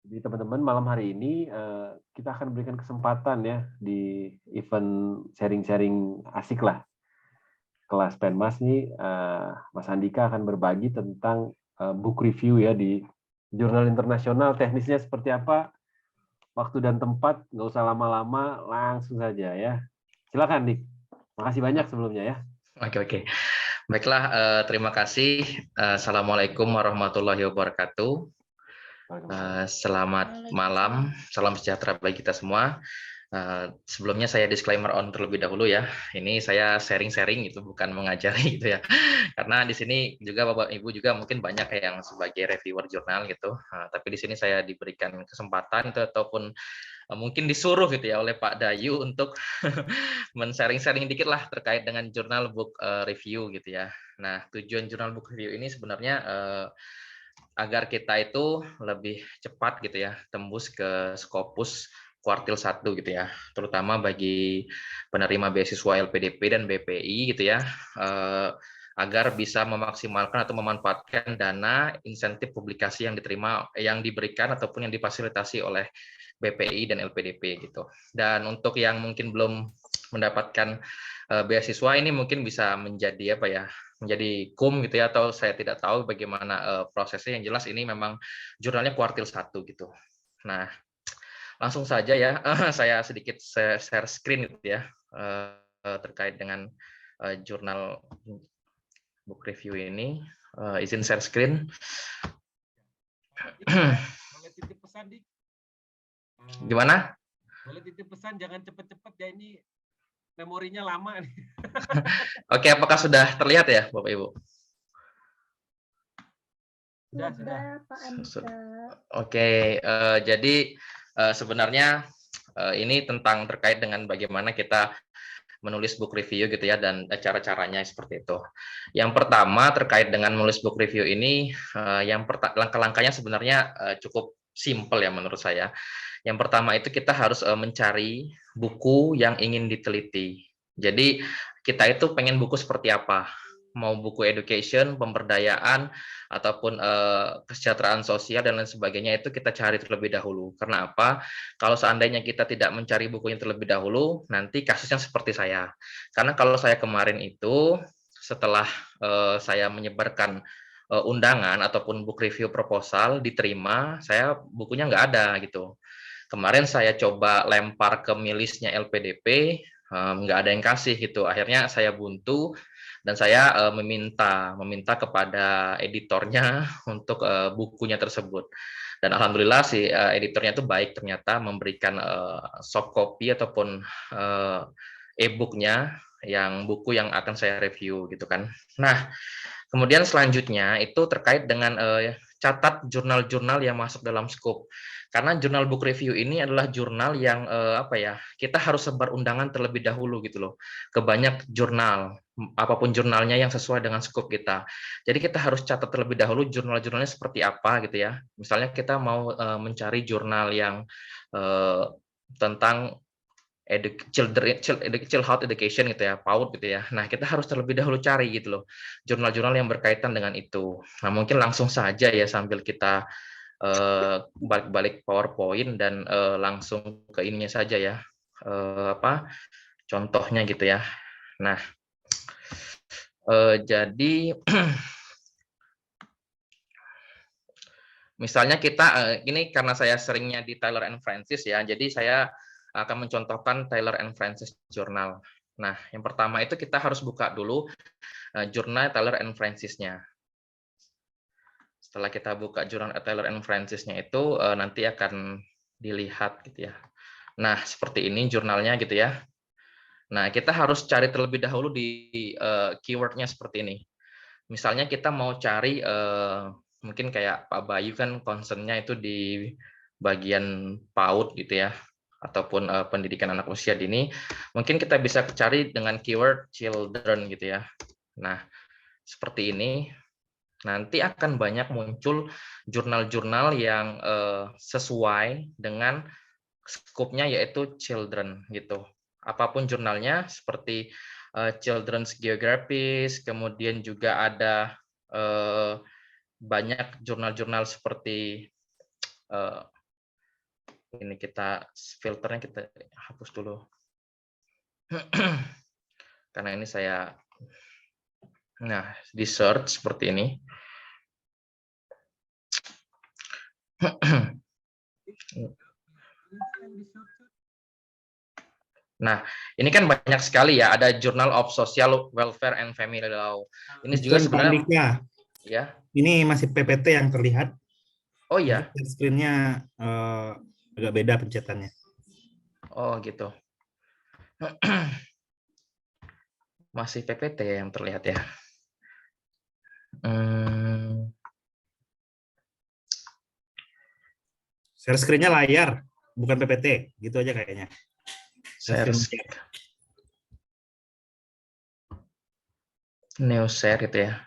Jadi teman-teman malam hari ini kita akan berikan kesempatan ya di event sharing-sharing asik lah kelas Penmas nih. Mas Andika akan berbagi tentang book review ya di jurnal internasional. Teknisnya seperti apa? Waktu dan tempat nggak usah lama-lama, langsung saja ya. Silakan Dik. Makasih banyak sebelumnya ya. Oke, oke. Baiklah, terima kasih. Assalamualaikum warahmatullahi wabarakatuh. Selamat malam, salam sejahtera bagi kita semua. Sebelumnya saya disclaimer on terlebih dahulu ya. Ini saya sharing-sharing itu bukan mengajari gitu ya. Karena di sini juga Bapak Ibu juga mungkin banyak yang sebagai reviewer jurnal gitu. Tapi di sini saya diberikan kesempatan itu ataupun mungkin disuruh gitu ya oleh Pak Dayu untuk men-sharing-sharing dikit lah terkait dengan jurnal book review gitu ya. Nah, tujuan jurnal book review ini sebenarnya agar kita itu lebih cepat gitu ya, tembus ke Scopus kuartil 1 gitu ya, terutama bagi penerima beasiswa LPDP dan BPI gitu ya, agar bisa memaksimalkan atau memanfaatkan dana insentif publikasi yang diberikan ataupun yang difasilitasi oleh BPI dan LPDP gitu. Dan untuk yang mungkin belum mendapatkan beasiswa ini mungkin bisa menjadi apa ya, menjadi gitu ya, atau saya tidak tahu bagaimana prosesnya. Yang jelas ini memang jurnalnya kuartil 1 gitu. Nah, langsung saja ya, saya sedikit share screen gitu ya, terkait dengan jurnal book review ini. Izin share screen. Boleh titip pesan Dik? Gimana? Boleh titip pesan, jangan cepet-cepet ya, ini memorinya lama nih. Oke, apakah sudah terlihat ya Bapak Ibu? Sudah. Pak Andika. Oke, jadi sebenarnya ini tentang terkait dengan bagaimana kita menulis book review gitu ya, dan cara-caranya seperti itu. Yang pertama terkait dengan menulis book review ini, langkah-langkahnya sebenarnya cukup simple ya menurut saya. Yang pertama itu kita harus mencari buku yang ingin diteliti. Jadi kita itu pengen buku seperti apa? Mau buku education, pemberdayaan, ataupun kesejahteraan sosial dan lain sebagainya, itu kita cari terlebih dahulu. Karena apa? Kalau seandainya kita tidak mencari bukunya terlebih dahulu, nanti kasusnya seperti saya. Karena kalau saya kemarin itu setelah saya menyebarkan undangan ataupun book review proposal diterima, saya bukunya nggak ada gitu. Kemarin saya coba lempar ke milisnya LPDP, nggak ada yang kasih gitu. Akhirnya saya buntu dan saya meminta kepada editornya untuk bukunya tersebut. Dan alhamdulillah si editornya itu baik, ternyata memberikan soft copy ataupun e-booknya, yang buku yang akan saya review gitu kan. Nah, kemudian selanjutnya itu terkait dengan catat jurnal-jurnal yang masuk dalam scope. Karena jurnal book review ini adalah jurnal yang apa ya, kita harus sebar undangan terlebih dahulu gitu loh, ke banyak jurnal, apapun jurnalnya yang sesuai dengan scope kita. Jadi kita harus catat terlebih dahulu jurnal-jurnalnya seperti apa gitu ya. Misalnya kita mau mencari jurnal yang tentang child education gitu ya, PAUD gitu ya. Nah, kita harus terlebih dahulu cari gitu loh, jurnal-jurnal yang berkaitan dengan itu. Nah, mungkin langsung saja ya sambil kita balik-balik PowerPoint dan langsung ke ininya saja ya, apa contohnya gitu ya. Nah, jadi misalnya kita ini karena saya seringnya di Taylor and Francis ya, jadi saya akan mencontohkan Taylor and Francis Journal. Nah, yang pertama itu kita harus buka dulu jurnal Taylor and Francis-nya. Setelah kita buka jurnal Taylor and Francis-nya itu nanti akan dilihat gitu ya. Nah, seperti ini jurnalnya gitu ya. Nah, kita harus cari terlebih dahulu di keyword-nya seperti ini. Misalnya kita mau cari mungkin kayak Pak Bayu kan concern-nya itu di bagian PAUD gitu ya, ataupun pendidikan anak usia dini. Mungkin kita bisa cari dengan keyword children gitu ya. Nah, seperti ini. Nanti akan banyak muncul jurnal-jurnal yang sesuai dengan skopnya, yaitu children gitu. Apapun jurnalnya, seperti Children's Geographies, kemudian juga ada banyak jurnal-jurnal seperti Ini kita filternya kita hapus dulu. Karena ini saya, nah di search seperti ini. Nah, ini kan banyak sekali ya, ada Journal of Social Welfare and Family Law. Ini juga Bukan Pak sebenarnya Andika, ya. ini masih PPT yang terlihat. Oh Jadi ya. screen-nya agak beda pencetannya. Oh gitu. Masih PPT yang terlihat ya. Share screen-nya layar, bukan PPT, gitu aja kayaknya. Share new share gitu ya.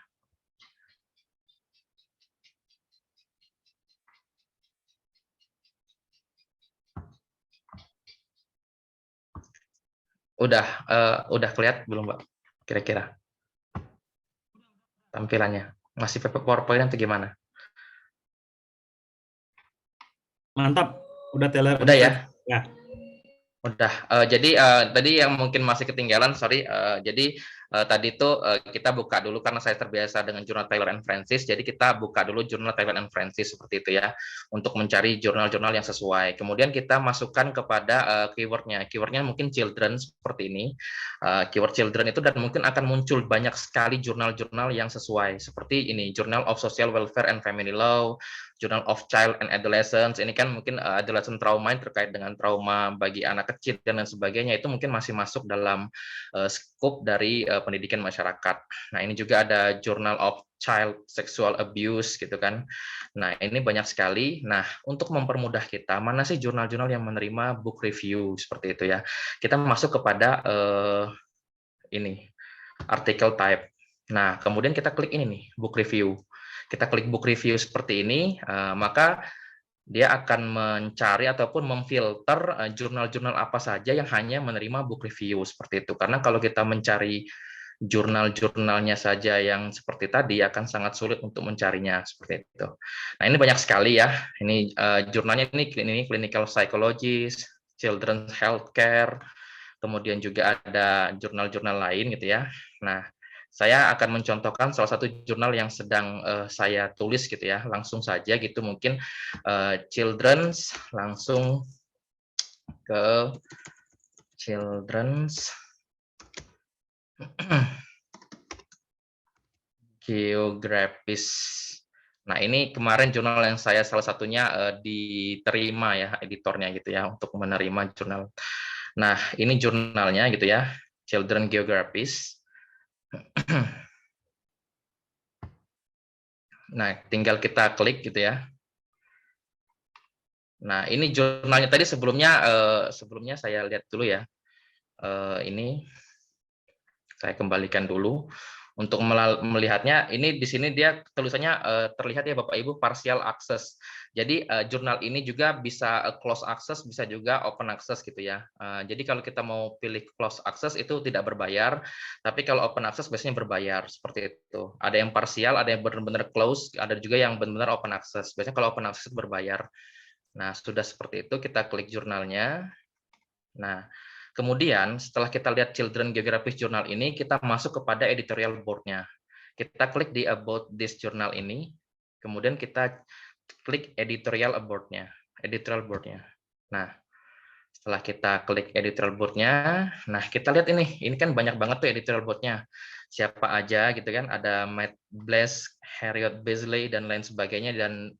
Udah kelihatan belum, Pak? Kira-kira tampilannya masih PowerPoint atau gimana? Mantap, udah Udah ya. Ya. Udah. Jadi tadi yang mungkin masih ketinggalan, sorry. Jadi tadi itu kita buka dulu karena saya terbiasa dengan jurnal Taylor and Francis. Jadi kita buka dulu jurnal Taylor and Francis seperti itu ya, untuk mencari jurnal-jurnal yang sesuai. Kemudian kita masukkan kepada keywordnya. Keywordnya mungkin children seperti ini. Keyword children itu, dan mungkin akan muncul banyak sekali jurnal-jurnal yang sesuai. Seperti ini, Journal of Social Welfare and Family Law, Journal of Child and Adolescence. Ini kan mungkin adolescent trauma terkait dengan trauma bagi anak kecil dan lain sebagainya, itu mungkin masih masuk dalam skop dari pendidikan masyarakat. Nah, ini juga ada Journal of Child Sexual Abuse gitu kan. Nah, ini banyak sekali. Nah, untuk mempermudah kita, mana sih jurnal-jurnal yang menerima book review seperti itu ya. Kita masuk kepada ini, article type. Nah, kemudian kita klik ini nih, book review. Kita klik book review seperti ini, maka dia akan mencari ataupun memfilter jurnal-jurnal apa saja yang hanya menerima book review seperti itu. Karena kalau kita mencari jurnal-jurnalnya saja yang seperti tadi, akan sangat sulit untuk mencarinya seperti itu. Nah, ini banyak sekali ya. Ini jurnalnya ini clinical psychologist, children's healthcare, kemudian juga ada jurnal-jurnal lain gitu ya. Nah, saya akan mencontohkan salah satu jurnal yang sedang saya tulis gitu ya, langsung saja gitu, mungkin children's, langsung ke children's geographies. Nah, ini kemarin jurnal yang saya salah satunya diterima ya editornya gitu ya, untuk menerima jurnal. Nah, ini jurnalnya gitu ya, Children Geographies. Nah, tinggal kita klik gitu ya. Nah, ini jurnalnya tadi sebelumnya saya lihat dulu ya. Ini saya kembalikan dulu untuk melihatnya. Ini di sini dia tulisannya terlihat ya Bapak Ibu, partial access. Jadi jurnal ini juga bisa close access, bisa juga open access gitu ya. Jadi kalau kita mau pilih close access itu tidak berbayar, tapi kalau open access biasanya berbayar seperti itu. Ada yang partial, ada yang benar-benar close, ada juga yang benar-benar open access. Biasanya kalau open access berbayar. Nah, sudah seperti itu kita klik jurnalnya. Nah, kemudian setelah kita lihat Children Geographies Journal ini, kita masuk kepada editorial board-nya. Kita klik di About This Journal ini, kemudian kita klik editorial board-nya. Nah, setelah kita klik editorial board-nya, nah kita lihat ini kan banyak banget tuh editorial board-nya. Siapa aja gitu kan, ada Matt Bless, Harriet Beasley, dan lain sebagainya, dan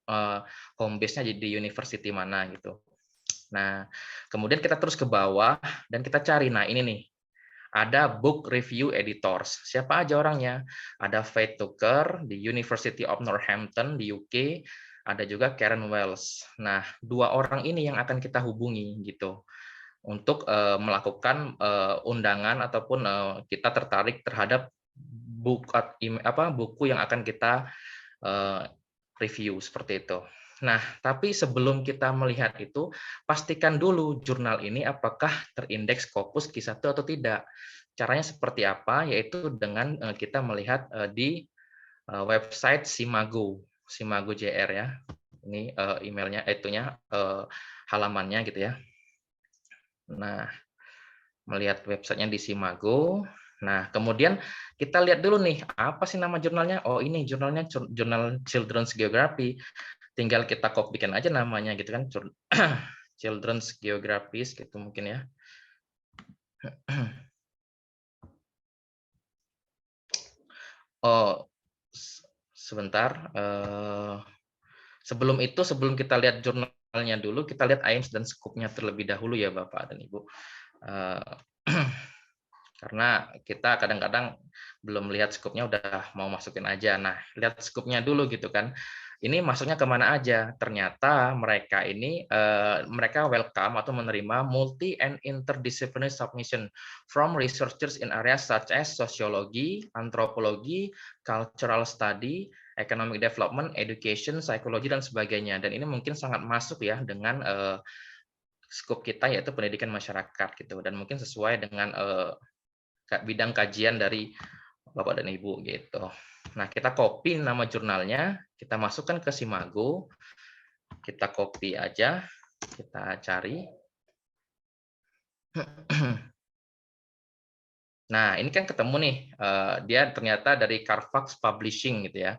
home base-nya di university mana gitu. Nah, kemudian kita terus ke bawah dan kita cari. Nah, ini nih. Ada book review editors. Siapa aja orangnya? Ada Faith Tucker di University of Northampton di UK, ada juga Karen Wells. Nah, dua orang ini yang akan kita hubungi gitu untuk melakukan undangan ataupun kita tertarik terhadap buku yang akan kita review seperti itu. Nah, tapi sebelum kita melihat itu, pastikan dulu jurnal ini apakah terindeks Scopus Q1 atau tidak. Caranya seperti apa? Yaitu dengan kita melihat di website Simago JR ya. Ini emailnya, halamannya gitu ya. Nah, melihat websitenya di Simago. Nah, kemudian kita lihat dulu nih, apa sih nama jurnalnya? Oh, ini jurnalnya Jurnal Children's Geography. Tinggal kita kopikan aja namanya gitu kan, Children's Geographies gitu mungkin ya. Oh, sebentar. Sebelum itu, sebelum kita lihat jurnalnya dulu, kita lihat aims dan scope-nya terlebih dahulu ya Bapak dan Ibu. Karena kita kadang-kadang belum lihat scope-nya udah mau masukin aja. Nah, lihat scope-nya dulu gitu kan. Ini masuknya kemana aja? Ternyata mereka ini mereka welcome atau menerima multi and interdisciplinary submission from researchers in areas such as sociology, anthropology, cultural study, economic development, education, psychology dan sebagainya. Dan ini mungkin sangat masuk ya dengan scope kita yaitu pendidikan masyarakat gitu. Dan mungkin sesuai dengan bidang kajian dari Bapak dan Ibu gitu. Nah, kita copy nama jurnalnya, kita masukkan ke Simago, kita copy aja, kita cari. Nah, ini kan ketemu nih, dia ternyata dari Carfax Publishing gitu ya,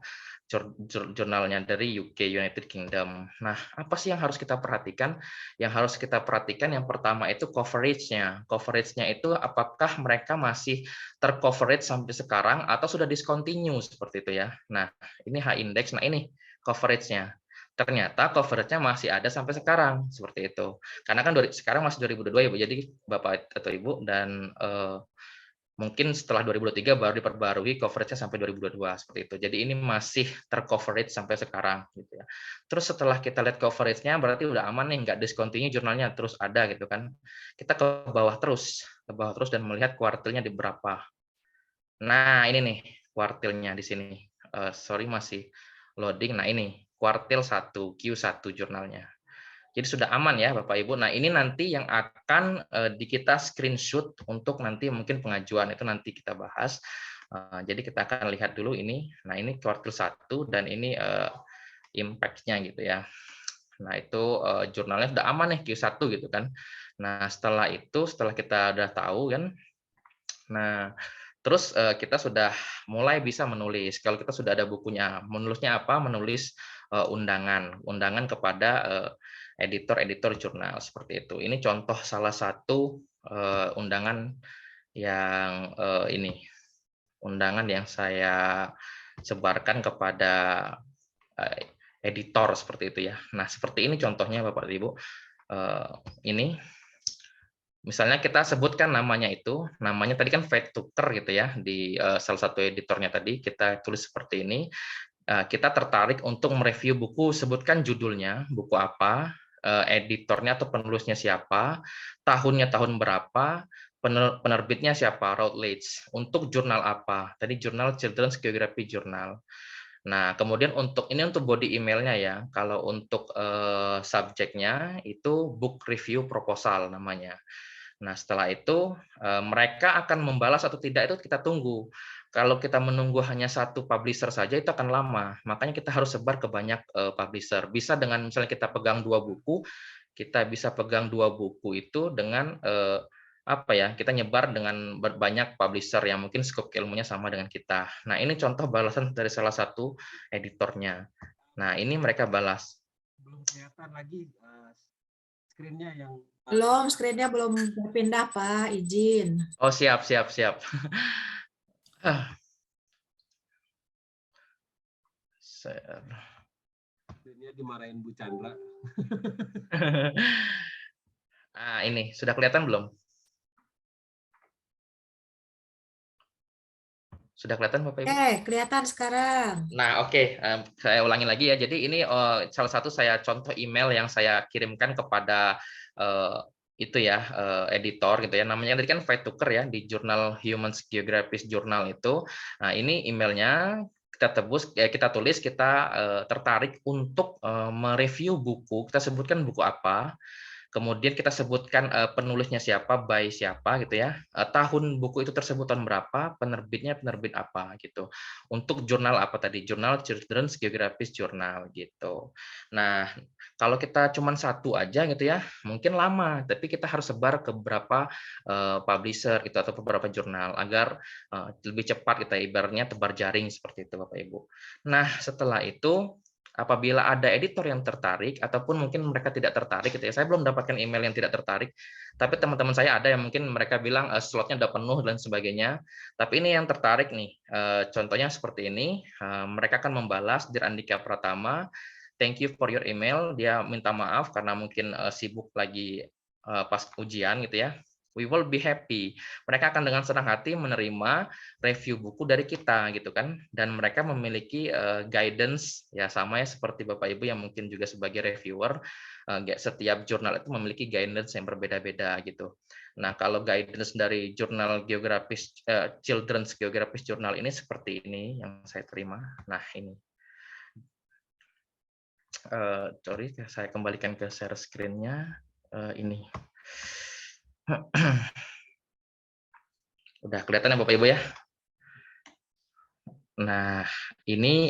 jurnalnya dari UK, United Kingdom. Nah, apa sih yang harus kita perhatikan? Yang harus kita perhatikan yang pertama itu coverage-nya. Coverage-nya itu apakah mereka masih tercoverage sampai sekarang atau sudah discontinue seperti itu ya. Nah, ini H-index, nah ini coverage-nya. Ternyata coverage-nya masih ada sampai sekarang, seperti itu. Karena kan sekarang masih 2022 ya Bu, jadi Bapak atau Ibu, dan mungkin setelah 2023 baru diperbarui coverage-nya sampai 2022 seperti itu. Jadi ini masih tercoverage sampai sekarang gitu ya. Terus setelah kita lihat coverage-nya berarti udah aman nih, nggak discontinue jurnalnya, terus ada gitu kan. Kita ke bawah terus dan melihat kuartilnya di berapa. Nah, ini nih kuartilnya di sini. Sorry masih loading. Nah, ini kuartil 1, Q1 jurnalnya. Jadi sudah aman ya Bapak Ibu. Nah, ini nanti yang akan di kita screenshot untuk nanti mungkin pengajuan, itu nanti kita bahas. Jadi kita akan lihat dulu ini. Nah, ini kuartil 1 dan ini impact-nya gitu ya. Nah, itu jurnalnya sudah aman nih Q1 gitu kan. Nah, setelah itu, setelah kita udah tahu kan, nah terus kita sudah mulai bisa menulis. Kalau kita sudah ada bukunya, menulisnya apa? Menulis undangan kepada editor-editor jurnal seperti itu. Ini contoh salah satu undangan yang undangan yang saya sebarkan kepada editor seperti itu ya. Nah, seperti ini contohnya Bapak Ibu. Ini misalnya kita sebutkan namanya itu, namanya tadi kan Fact Tucker gitu ya, di salah satu editornya tadi, kita tulis seperti ini, kita tertarik untuk mereview buku, sebutkan judulnya, buku apa, editornya atau penulisnya siapa, tahunnya tahun berapa, penerbitnya siapa, Routledge, untuk jurnal apa, tadi jurnal Children's Geography Journal. Nah, kemudian untuk body emailnya ya, kalau untuk subjeknya itu book review proposal namanya. Nah, setelah itu mereka akan membalas atau tidak itu kita tunggu. Kalau kita menunggu hanya satu publisher saja itu akan lama. Makanya kita harus sebar ke banyak publisher. Bisa dengan misalnya kita pegang 2 buku, kita bisa pegang 2 buku itu dengan kita nyebar dengan banyak publisher yang mungkin scope ilmunya sama dengan kita. Nah, ini contoh balasan dari salah satu editornya. Nah, ini mereka balas. Belum kelihatan lagi screen-nya yang Belum, screen-nya belum berpindah, Pak. Izin. Oh, siap. Screen-nya dimarahin Bu Chandra. Ini sudah kelihatan belum? Sudah kelihatan Bapak Ibu? Kelihatan sekarang. Nah, oke. Saya ulangi lagi ya. Jadi ini salah satu contoh email yang saya kirimkan kepada editor gitu ya. Namanya tadi kan Fact Tucker ya di jurnal Human Geographies Journal itu. Nah, ini emailnya kita tulis kita tertarik untuk mereview buku. Kita sebutkan buku apa. Kemudian kita sebutkan penulisnya siapa, by siapa gitu ya. Tahun buku itu tersebut tahun berapa, penerbitnya penerbit apa gitu. Untuk jurnal apa tadi? Jurnal Children's Geographic Journal gitu. Nah, kalau kita cuma satu aja gitu ya, mungkin lama, tapi kita harus sebar ke beberapa publisher gitu atau beberapa jurnal agar lebih cepat kita ibaratnya tebar jaring seperti itu Bapak Ibu. Nah, setelah itu apabila ada editor yang tertarik ataupun mungkin mereka tidak tertarik gitu ya. Saya belum mendapatkan email yang tidak tertarik, tapi teman-teman saya ada yang mungkin mereka bilang slotnya udah penuh dan sebagainya. Tapi ini yang tertarik nih. Contohnya seperti ini, mereka akan membalas Dear Andika Pratama, thank you for your email. Dia minta maaf karena mungkin sibuk lagi pas ujian gitu ya. We will be happy. Mereka akan dengan senang hati menerima review buku dari kita gitu kan, dan mereka memiliki guidance ya sama ya seperti Bapak Ibu yang mungkin juga sebagai reviewer, setiap jurnal itu memiliki guidance yang berbeda-beda gitu. Nah, kalau guidance dari jurnal geografis Children's Geographic Journal ini seperti ini yang saya terima. Nah, ini. Sorry, saya kembalikan ke share screen-nya. Ini. Udah kelihatan ya Bapak Ibu ya? Nah, ini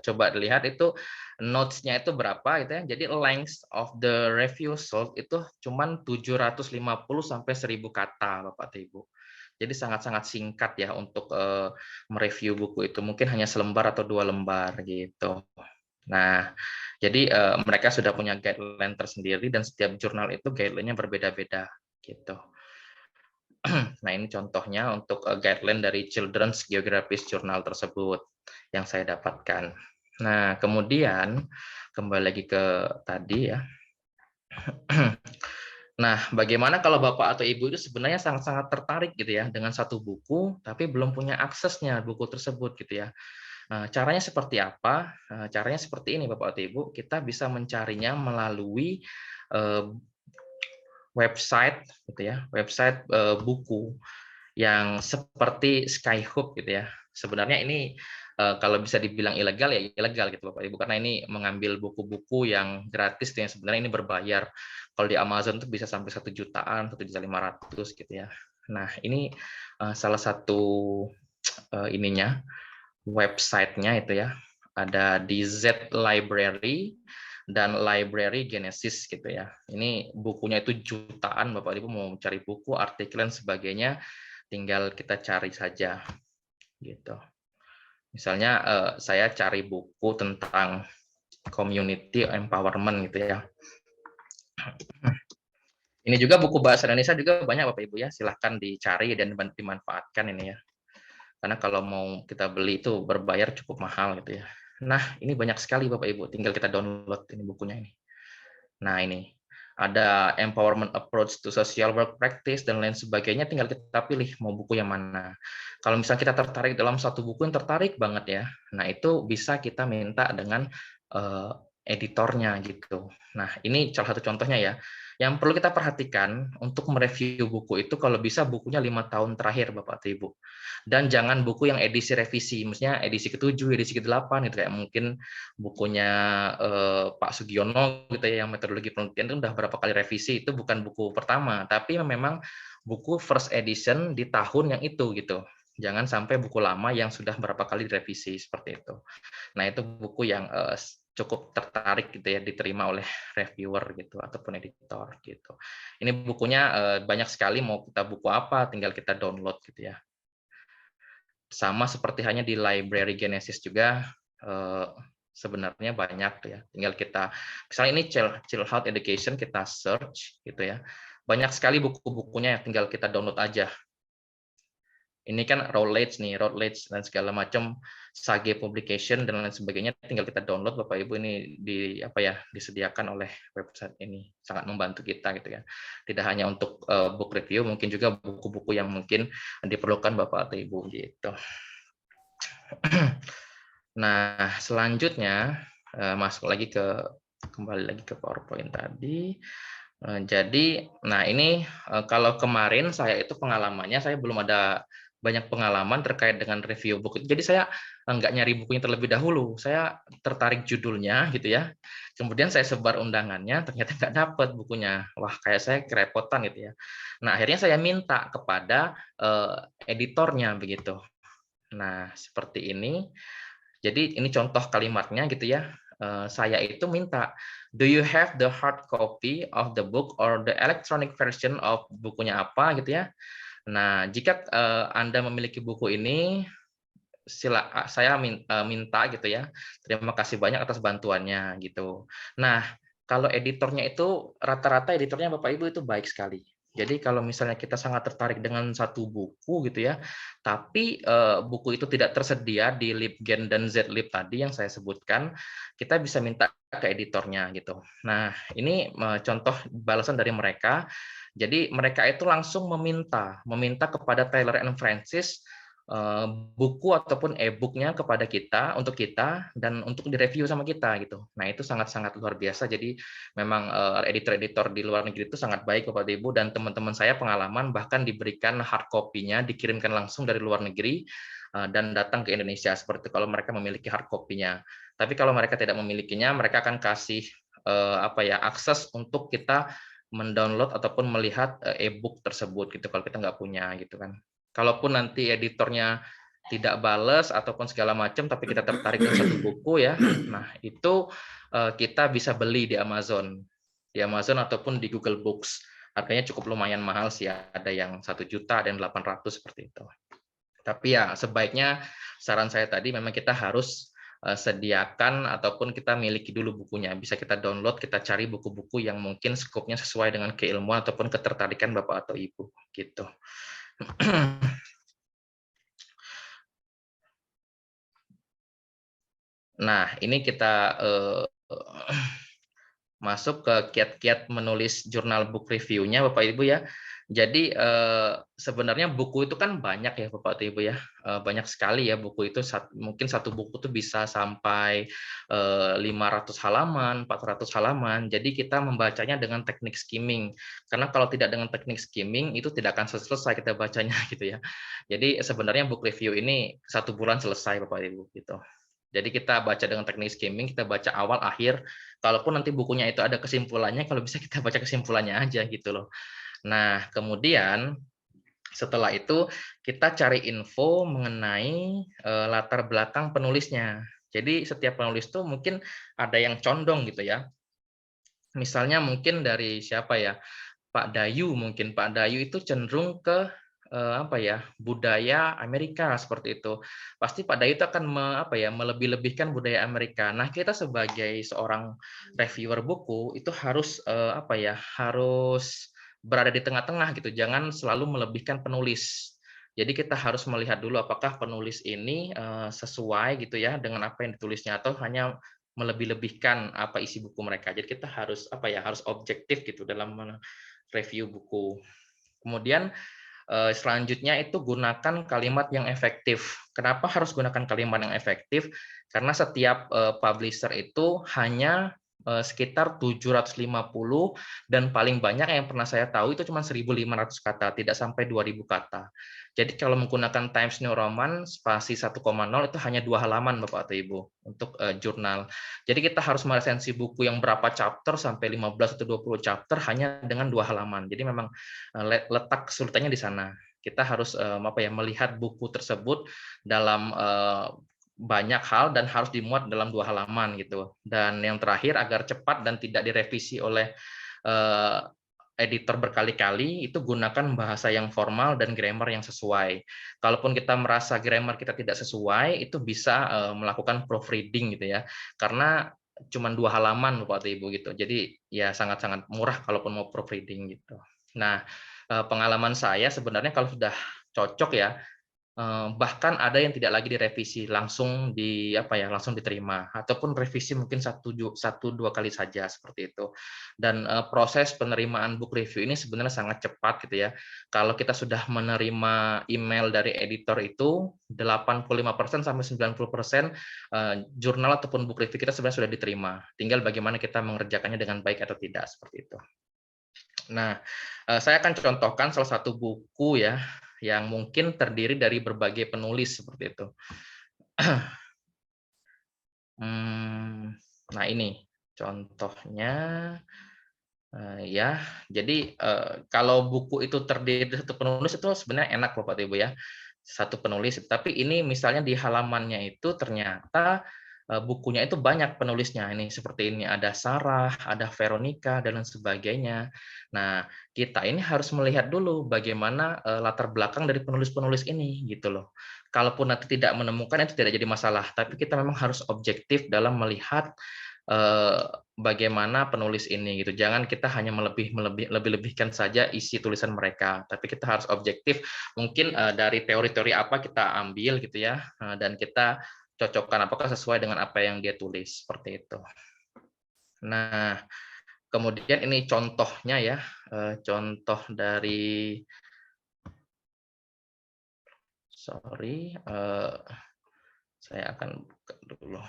coba dilihat itu notes-nya itu berapa gitu ya. Jadi length of the review sold itu cuman 750 sampai 1000 kata Bapak Ibu. Jadi sangat-sangat singkat ya untuk mereview buku itu. Mungkin hanya selembar atau 2 lembar gitu. Nah, jadi mereka sudah punya guideline tersendiri dan setiap jurnal itu guideline-nya berbeda-beda gitu. Nah, ini contohnya untuk guideline dari Children's Geographic Journal tersebut yang saya dapatkan. Nah, kemudian kembali lagi ke tadi ya. Nah, bagaimana kalau Bapak atau Ibu itu sebenarnya sangat-sangat tertarik gitu ya dengan satu buku, tapi belum punya aksesnya buku tersebut gitu ya. Caranya seperti apa? Caranya seperti ini Bapak atau Ibu, kita bisa mencarinya melalui website gitu ya, website buku yang seperti Skyhook gitu ya. Sebenarnya ini kalau bisa dibilang ilegal ya ilegal gitu Bapak Ibu, karena ini mengambil buku-buku yang gratis yang sebenarnya ini berbayar. Kalau di Amazon tuh bisa sampai 1 jutaan, 1.500.000 gitu ya. Nah, ini salah satu ininya websitenya itu ya. Ada di Z Library dan Library Genesis gitu ya. Ini bukunya itu jutaan Bapak Ibu mau cari buku, artikel dan sebagainya, tinggal kita cari saja gitu. Misalnya saya cari buku tentang community empowerment gitu ya. Ini juga buku bahasa Indonesia juga banyak Bapak Ibu ya, silahkan dicari dan dimanfaatkan ini ya. Karena kalau mau kita beli itu berbayar cukup mahal gitu ya. Nah, ini banyak sekali Bapak Ibu, tinggal kita download ini bukunya ini. Nah, ini ada empowerment approach to social work practice dan lain sebagainya, tinggal kita pilih mau buku yang mana. Kalau misalnya kita tertarik dalam satu buku yang tertarik banget ya, nah itu bisa kita minta dengan editornya gitu. Nah, ini salah satu contohnya ya. Yang perlu kita perhatikan untuk mereview buku itu kalau bisa bukunya 5 tahun terakhir Bapak atau Ibu. Dan jangan buku yang edisi revisi, maksudnya edisi ke-7, edisi ke-8 gitu kayak mungkin bukunya Pak Sugiono gitu ya yang metodologi penelitian itu udah berapa kali revisi, itu bukan buku pertama, tapi memang buku first edition di tahun yang itu gitu. Jangan sampai buku lama yang sudah berapa kali direvisi seperti itu. Nah, itu buku yang cukup tertarik gitu ya diterima oleh reviewer gitu ataupun editor gitu. Ini bukunya banyak sekali, mau kita buku apa tinggal kita download gitu ya. Sama seperti hanya di Library Genesis juga sebenarnya banyak ya. Tinggal kita misalnya ini Child Health Education kita search gitu ya. Banyak sekali buku-bukunya yang tinggal kita download aja. Ini kan Routledge nih, Routledge dan segala macam, Sage Publication dan lain sebagainya, tinggal kita download Bapak Ibu, ini disediakan oleh website ini, sangat membantu kita gitu ya. Tidak hanya untuk book review, mungkin juga buku-buku yang mungkin diperlukan Bapak atau Ibu gitu. Nah, selanjutnya kembali lagi ke PowerPoint tadi. Jadi, nah ini kalau kemarin saya itu pengalamannya saya belum ada banyak pengalaman terkait dengan review buku. Jadi saya nggak nyari bukunya terlebih dahulu. Saya tertarik judulnya gitu ya. Kemudian saya sebar undangannya, ternyata nggak dapat bukunya. Wah, kayak saya kerepotan gitu ya. Nah, akhirnya saya minta kepada editornya begitu. Nah, seperti ini. Jadi ini contoh kalimatnya gitu ya. Saya itu minta, do you have the hard copy of the book or the electronic version of bukunya apa gitu ya. Nah, jika Anda memiliki buku ini, saya minta gitu ya. Terima kasih banyak atas bantuannya gitu. Nah, kalau editornya itu rata-rata editornya Bapak Ibu itu baik sekali. Jadi kalau misalnya kita sangat tertarik dengan satu buku gitu ya, tapi buku itu tidak tersedia di LibGen dan Zlib tadi yang saya sebutkan, kita bisa minta ke editornya gitu. Nah, ini contoh balasan dari mereka. Jadi mereka itu langsung meminta kepada Taylor and Francis buku ataupun e-booknya kepada kita, untuk kita, dan untuk direview sama kita gitu. Nah, itu sangat-sangat luar biasa. Jadi memang editor-editor di luar negeri itu sangat baik Bapak Ibu, dan teman-teman saya pengalaman bahkan diberikan hard copy-nya, dikirimkan langsung dari luar negeri dan datang ke Indonesia seperti kalau mereka memiliki hard copy-nya. Tapi kalau mereka tidak memilikinya, mereka akan kasih akses untuk kita mendownload ataupun melihat e-book tersebut gitu kalau kita nggak punya gitu kan. Kalaupun nanti editornya tidak bales ataupun segala macam, tapi kita tertarik dengan satu buku ya, nah itu kita bisa beli di Amazon ataupun di Google Books. Harganya cukup lumayan mahal sih, ada yang 1 juta, ada yang 800 seperti itu. Tapi ya sebaiknya saran saya tadi memang kita harus sediakan ataupun kita miliki dulu bukunya. Bisa kita download, kita cari buku-buku yang mungkin skopnya sesuai dengan keilmuan ataupun ketertarikan Bapak atau Ibu gitu. Nah, ini kita masuk ke kiat-kiat menulis jurnal book review-nya Bapak Ibu ya. Jadi sebenarnya buku itu kan banyak ya Bapak Ibu ya, banyak sekali ya buku itu. Mungkin satu buku itu bisa sampai 500 halaman, 400 halaman. Jadi kita membacanya dengan teknik skimming. Karena kalau tidak dengan teknik skimming itu tidak akan selesai kita bacanya gitu ya. Jadi sebenarnya book review ini 1 bulan selesai Bapak Ibu gitu. Jadi kita baca dengan teknik skimming, kita baca awal akhir. Kalaupun nanti bukunya itu ada kesimpulannya, kalau bisa kita baca kesimpulannya aja gitu loh. Nah, kemudian setelah itu kita cari info mengenai latar belakang penulisnya. Jadi setiap penulis tuh mungkin ada yang condong gitu ya. Misalnya mungkin dari siapa ya? Pak Dayu, mungkin Pak Dayu itu cenderung ke budaya Amerika seperti itu. Pasti Pak Dayu itu akan melebih-lebihkan budaya Amerika. Nah, kita sebagai seorang reviewer buku itu harus harus berada di tengah-tengah gitu. Jangan selalu melebihkan penulis. Jadi kita harus melihat dulu apakah penulis ini sesuai gitu ya dengan apa yang ditulisnya atau hanya melebih-lebihkan apa isi buku mereka. Jadi kita harus harus objektif gitu dalam review buku. Kemudian selanjutnya itu gunakan kalimat yang efektif. Kenapa harus gunakan kalimat yang efektif? Karena setiap publisher itu hanya sekitar 750 dan paling banyak yang pernah saya tahu itu cuma 1.500 kata, tidak sampai 2.000 kata. Jadi kalau menggunakan Times New Roman spasi 1,0 itu hanya 2 halaman Bapak atau Ibu untuk jurnal. Jadi kita harus meresensi buku yang berapa chapter sampai 15 atau 20 chapter hanya dengan 2 halaman. Jadi memang letak kesulitannya di sana. Kita harus melihat buku tersebut dalam banyak hal dan harus dimuat dalam 2 halaman gitu. Dan yang terakhir agar cepat dan tidak direvisi oleh editor berkali-kali, itu gunakan bahasa yang formal dan grammar yang sesuai. Kalaupun kita merasa grammar kita tidak sesuai, itu bisa melakukan proofreading gitu ya. Karena cuma 2 halaman Bapak Ibu gitu. Jadi ya sangat-sangat murah kalaupun mau proofreading gitu. Nah, pengalaman saya sebenarnya kalau sudah cocok ya, bahkan ada yang tidak lagi direvisi, langsung langsung diterima ataupun revisi mungkin 1-2 kali saja seperti itu. Dan proses penerimaan book review ini sebenarnya sangat cepat gitu ya. Kalau kita sudah menerima email dari editor itu 85% sampai 90% jurnal ataupun book review kita sebenarnya sudah diterima. Tinggal bagaimana kita mengerjakannya dengan baik atau tidak seperti itu. Nah, saya akan contohkan salah satu buku ya yang mungkin terdiri dari berbagai penulis seperti itu. Nah ini contohnya. Ya, jadi kalau buku itu terdiri dari satu penulis itu sebenarnya enak Bapak Ibu ya, satu penulis. Tapi ini misalnya di halamannya itu ternyata bukunya itu banyak penulisnya. Ini seperti ini, ada Sarah, ada Veronica dan lain sebagainya. Nah, kita ini harus melihat dulu bagaimana latar belakang dari penulis-penulis ini gitu loh. Kalaupun nanti tidak menemukan itu tidak jadi masalah, tapi kita memang harus objektif dalam melihat bagaimana penulis ini gitu. Jangan kita hanya lebih-lebihkan saja isi tulisan mereka, tapi kita harus objektif. Mungkin dari teori-teori apa kita ambil gitu ya, dan kita cocokkan apakah sesuai dengan apa yang dia tulis seperti itu. Nah, kemudian ini contohnya ya, contoh dari saya akan buka dulu.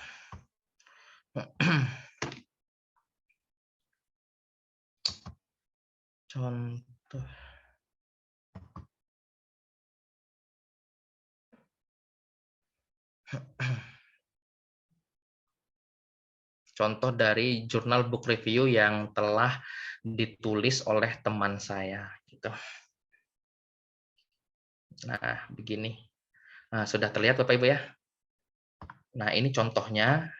Contoh. Contoh dari jurnal book review yang telah ditulis oleh teman saya gitu. Nah, begini. Nah, sudah terlihat Bapak Ibu ya? Nah, ini contohnya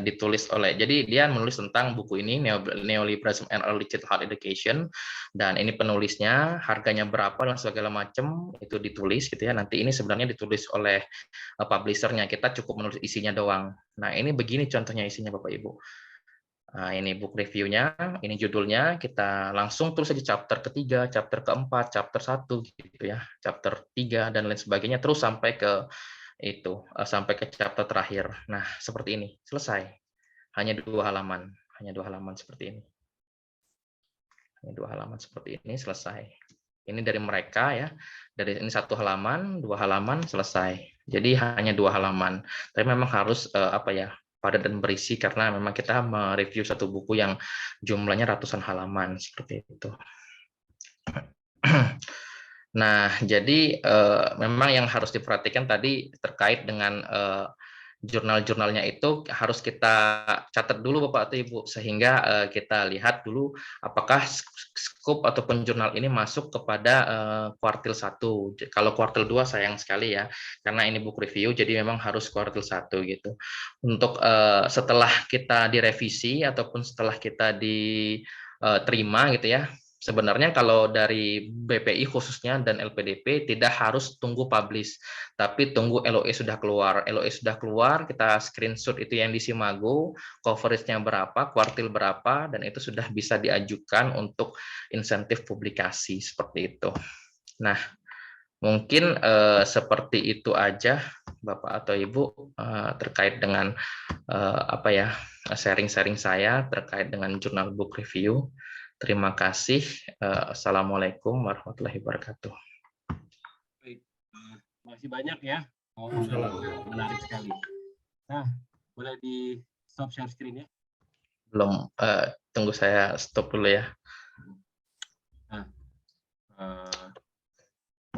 ditulis oleh, jadi dia menulis tentang buku ini, Neoliberalism and Early Childhood Education, dan ini penulisnya, harganya berapa, dan segala macam, itu ditulis gitu ya. Nanti ini sebenarnya ditulis oleh publishernya, kita cukup menulis isinya doang. Nah, ini begini contohnya isinya Bapak Ibu. Nah, ini book review-nya, ini judulnya, kita langsung tulis saja chapter ketiga, chapter keempat, chapter 1, gitu ya, chapter 3, dan lain sebagainya, terus sampai ke itu sampai ke chapter terakhir. Nah, seperti ini, selesai. Hanya 2 halaman, seperti ini. Hanya 2 halaman seperti ini, selesai. Ini dari mereka ya, dari ini 1 halaman, 2 halaman, selesai. Jadi hanya 2 halaman. Tapi memang harus padat dan berisi karena memang kita mereview satu buku yang jumlahnya ratusan halaman seperti itu. Nah, jadi memang yang harus diperhatikan tadi terkait dengan jurnal-jurnalnya itu harus kita catat dulu Bapak atau Ibu, sehingga kita lihat dulu apakah skop ataupun jurnal ini masuk kepada kuartil 1. Kalau kuartil 2 sayang sekali ya, karena ini book review, jadi memang harus kuartil 1 gitu. Untuk setelah kita direvisi ataupun setelah kita diterima gitu ya, sebenarnya kalau dari BPI khususnya dan LPDP tidak harus tunggu publish, tapi tunggu LOE sudah keluar. LOE sudah keluar, kita screenshot itu yang di Simago, coverage-nya berapa, kuartil berapa, dan itu sudah bisa diajukan untuk insentif publikasi seperti itu. Nah, mungkin seperti itu aja Bapak atau Ibu terkait dengan sharing-sharing saya terkait dengan jurnal book review. Terima kasih. Assalamualaikum warahmatullahi wabarakatuh. Baik, terima kasih banyak ya. Menarik sekali. Nah, boleh di stop share screen ya? Belum, tunggu saya stop dulu ya. Nah,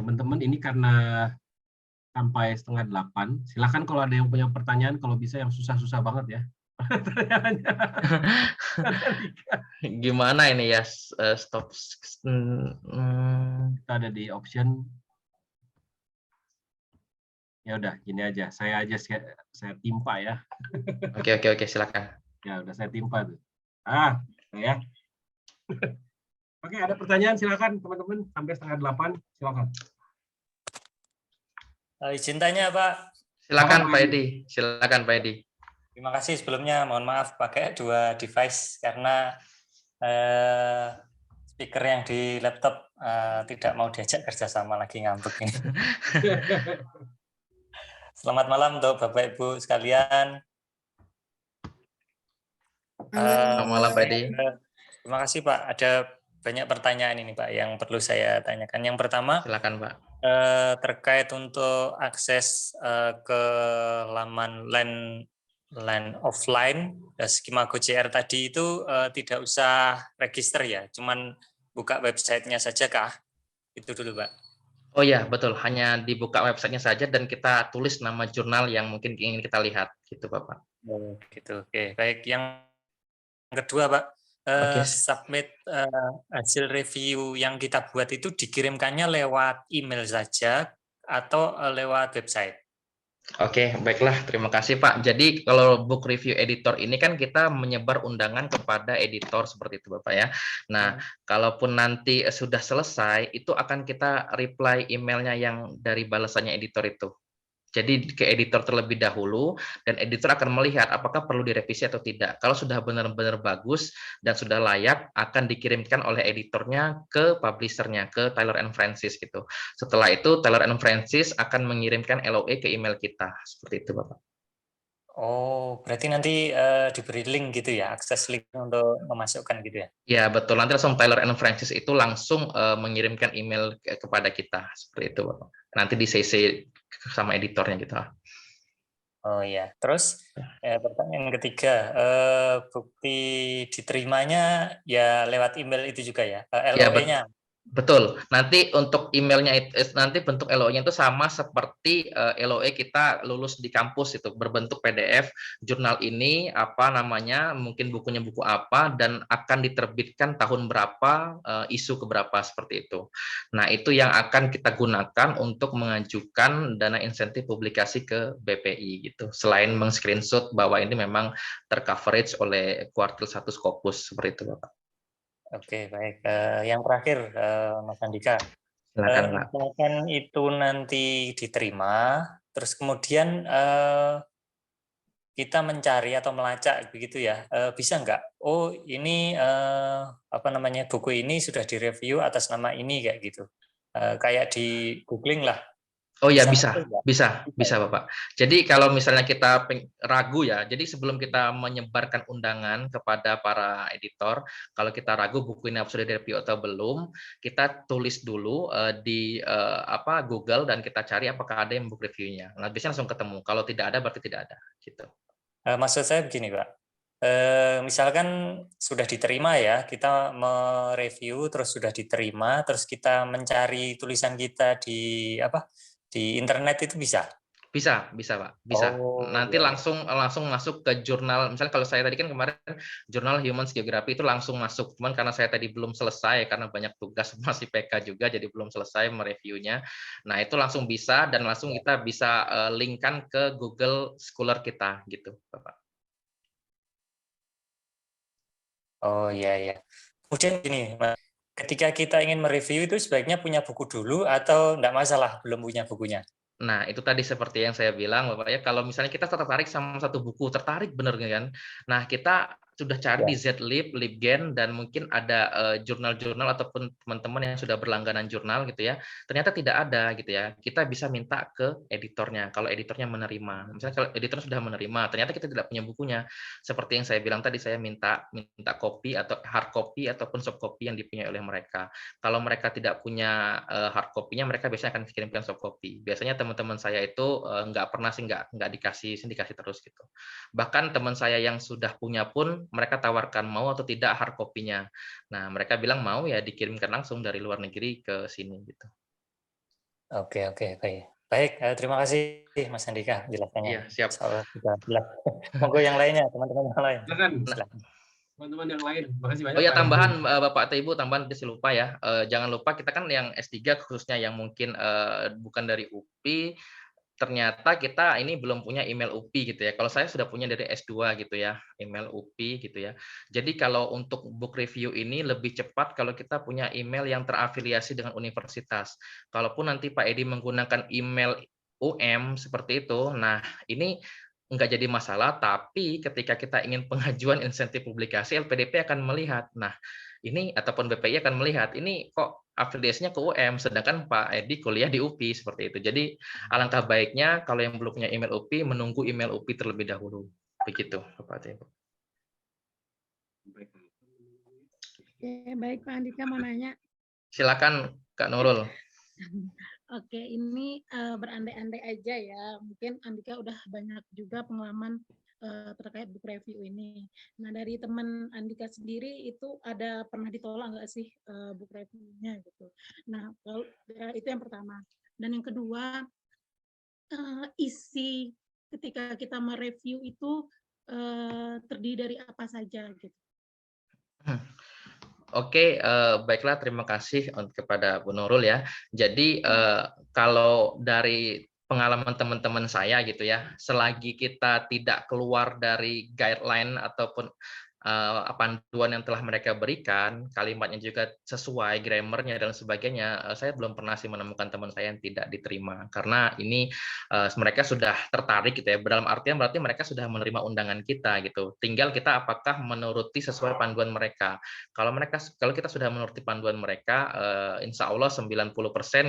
teman-teman ini karena sampai 7:30, silakan kalau ada yang punya pertanyaan, kalau bisa yang susah-susah banget ya. Gimana ini ya stop? Kita ada di option. Ya udah, gini aja. Saya timpa ya. Oke, silakan. Ya udah saya timpa tuh. Ya. Oke, ada pertanyaan silakan teman-teman sampai 7:30 silakan. Izin tanya Pak. Silakan Pak Edi. Silakan Pak Edi. Terima kasih sebelumnya, mohon maaf pakai 2 device karena speaker yang di laptop tidak mau diajak kerjasama, lagi ngambek ini. Selamat malam untuk Bapak Ibu sekalian. Selamat malam Pak Edi. Terima kasih Pak, ada banyak pertanyaan ini Pak yang perlu saya tanyakan. Yang pertama, silakan Pak. Terkait untuk akses ke laman land offline Skimago JR tadi itu tidak usah register ya, cuman buka websitenya saja kah? Itu dulu Pak. Oh ya, betul. Hanya dibuka websitenya saja dan kita tulis nama jurnal yang mungkin ingin kita lihat, gitu Bapak. Oh, gitu. Oke, baik. Yang kedua, Pak, Oke. submit hasil review yang kita buat itu dikirimkannya lewat email saja atau lewat website? Oke, baiklah. Terima kasih, Pak. Jadi kalau book review editor ini kan kita menyebar undangan kepada editor seperti itu, Bapak ya. Nah, kalaupun nanti sudah selesai, itu akan kita reply emailnya yang dari balasannya editor itu. Jadi ke editor terlebih dahulu, dan editor akan melihat apakah perlu direvisi atau tidak. Kalau sudah benar-benar bagus dan sudah layak, akan dikirimkan oleh editornya ke publishernya, ke Taylor & Francis gitu. Setelah itu, Taylor & Francis akan mengirimkan LOA ke email kita. Seperti itu, Bapak. Oh, berarti nanti diberi link gitu ya, akses link untuk memasukkan gitu ya? Ya, betul. Nanti langsung Taylor & Francis itu langsung mengirimkan email kepada kita. Seperti itu, Bapak. Nanti di CC sama editornya gitu. Oh iya, terus pertanyaan ketiga, bukti diterimanya ya lewat email itu juga ya, Ya, LOE-nya? betul. Nanti untuk emailnya nanti bentuk LOE-nya itu sama seperti LOE kita lulus di kampus itu, berbentuk PDF. Jurnal ini apa namanya, mungkin bukunya buku apa, dan akan diterbitkan tahun berapa, isu keberapa seperti itu. Nah, itu yang akan kita gunakan untuk mengajukan dana insentif publikasi ke BPI gitu. Selain meng-screenshot bahwa ini memang tercoverage oleh kuartil 1 Scopus seperti itu, Bapak. Oke, baik. Yang terakhir, Mas Andika, Silakan, Pak. misalkan itu nanti diterima, terus kemudian kita mencari atau melacak begitu ya, bisa nggak? Oh, ini apa namanya, buku ini sudah direview atas nama ini kayak gitu. Kayak di googling lah. Oh ya, Bisa bisa, muncul nggak? bisa Bapak. Jadi kalau misalnya kita ragu ya, jadi sebelum kita menyebarkan undangan kepada para editor, kalau kita ragu buku ini sudah direview atau belum, kita tulis dulu di Google, dan kita cari apakah ada yang book reviewnya. Nah, biasanya langsung ketemu. Kalau tidak ada berarti tidak ada, gitu. Maksud saya begini, Pak. Misalkan sudah diterima ya, kita mereview terus sudah diterima, terus kita mencari tulisan kita di internet itu bisa. Bisa, Pak. Bisa. Oh, Nanti iya, iya. langsung masuk ke jurnal. Misalnya kalau saya tadi kan kemarin jurnal Human Geography itu langsung masuk. Cuman karena saya tadi belum selesai karena banyak tugas masih PK juga, jadi belum selesai mereviewnya. Nah, itu langsung bisa, dan langsung kita bisa linkkan ke Google Scholar kita gitu, Bapak. Oh, iya, iya. Kemudian gini, ketika kita ingin mereview itu sebaiknya punya buku dulu atau enggak masalah belum punya bukunya? Nah, itu tadi seperti yang saya bilang, Bapak ya, kalau misalnya kita tertarik sama satu buku, tertarik bener kan? Nah, kita sudah cari di Zlib, Libgen, dan mungkin ada jurnal-jurnal ataupun teman-teman yang sudah berlangganan jurnal gitu ya. Ternyata tidak ada gitu ya. Kita bisa minta ke editornya kalau editornya menerima. Misalnya kalau editor sudah menerima, ternyata kita tidak punya bukunya. Seperti yang saya bilang tadi, saya minta kopi atau hard copy ataupun soft copy yang dipunyai oleh mereka. Kalau mereka tidak punya hard copy-nya, mereka biasanya akan kirimkan soft copy. Biasanya teman-teman saya itu nggak pernah sih nggak dikasih terus gitu. Bahkan teman saya yang sudah punya pun mereka tawarkan mau atau tidak hard copy-nya. Nah, mereka bilang mau ya dikirimkan langsung dari luar negeri ke sini gitu. Oke, oke, baik. Baik, terima kasih Mas Andika penjelasannya. Iya, siap. Soal sudah jelas. Monggo yang lainnya, teman-teman yang lain. Silakan, Silakan. teman-teman yang lain. Makasih banyak Oh ya, Pak tambahan Edwin. Bapak atau Ibu, tambahan saya lupa ya. Jangan lupa kita kan yang S3 khususnya yang mungkin bukan dari UPI, ternyata kita ini belum punya email UPI gitu ya. Kalau saya sudah punya dari S2 gitu ya, email UPI gitu ya. Jadi kalau untuk book review ini lebih cepat kalau kita punya email yang terafiliasi dengan universitas. Kalaupun nanti Pak Edi menggunakan email UM seperti itu, nah ini enggak jadi masalah, tapi ketika kita ingin pengajuan insentif publikasi, LPDP akan melihat, nah ini ataupun BPI akan melihat, ini kok afiliasinya ke UM, sedangkan Pak Edi kuliah di UPI, seperti itu. Jadi alangkah baiknya kalau yang belum punya email UPI, menunggu email UPI terlebih dahulu. Begitu, Bapak Ibu. Oke, baik Pak Andika mau nanya. Silakan Kak Nurul. Oke, ini berandai-andai aja ya. Mungkin Andika udah banyak juga pengalaman terkait book review ini. Nah, dari teman Andika sendiri itu ada pernah ditolak nggak sih book review-nya gitu. Nah, kalau itu yang pertama. Dan yang kedua, isi ketika kita mereview itu terdiri dari apa saja gitu. Oke, baiklah, terima kasih kepada Bu Nurul ya. Jadi kalau dari pengalaman teman-teman saya gitu ya, selagi kita tidak keluar dari guideline ataupun panduan yang telah mereka berikan, kalimatnya juga sesuai, grammarnya dan sebagainya, saya belum pernah sih menemukan teman saya yang tidak diterima. Karena ini mereka sudah tertarik gitu ya, dalam artian berarti mereka sudah menerima undangan kita gitu. Tinggal kita apakah menuruti sesuai panduan mereka. Kalau kita sudah menuruti panduan mereka, insya Allah 90%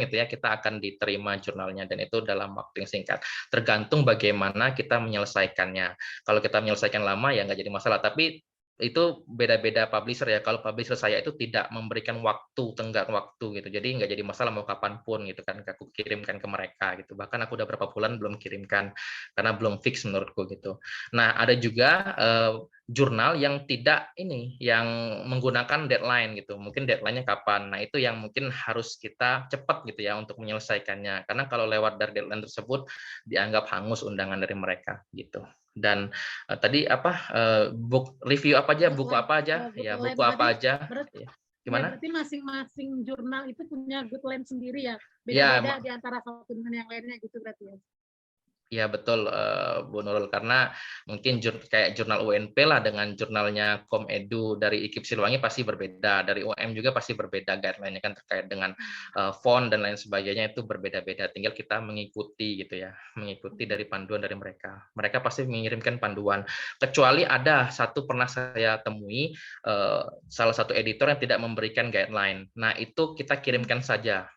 gitu ya kita akan diterima jurnalnya, dan itu dalam waktu yang singkat. Tergantung bagaimana kita menyelesaikannya. Kalau kita menyelesaikan lama ya nggak jadi masalah. Tapi itu beda-beda publisher ya. Kalau publisher saya itu tidak memberikan tenggat waktu gitu. Jadi nggak jadi masalah mau kapanpun gitu kan aku kirimkan ke mereka gitu. Bahkan aku udah berapa bulan belum kirimkan karena belum fix menurutku gitu. Nah, ada juga jurnal yang tidak yang menggunakan deadline gitu. Mungkin deadline-nya kapan. Nah, itu yang mungkin harus kita cepat gitu ya untuk menyelesaikannya. Karena kalau lewat dari deadline tersebut dianggap hangus undangan dari mereka gitu. Dan tadi book review apa aja, buku apa aja, ya buku apa aja. Gimana? Berarti masing-masing jurnal itu punya guideline sendiri ya, Ya, beda-beda di antara satu dengan yang lainnya gitu berarti ya. ya betul, Bu Nurul, karena mungkin kayak jurnal UNP lah dengan jurnalnya Komedu dari IKIP Siliwangi pasti berbeda, dari UM juga pasti berbeda guideline-nya kan terkait dengan font dan lain sebagainya itu berbeda-beda, tinggal kita mengikuti gitu ya, mengikuti dari panduan dari mereka. Mereka pasti mengirimkan panduan, kecuali ada satu pernah saya temui salah satu editor yang tidak memberikan guideline. Nah, itu kita kirimkan saja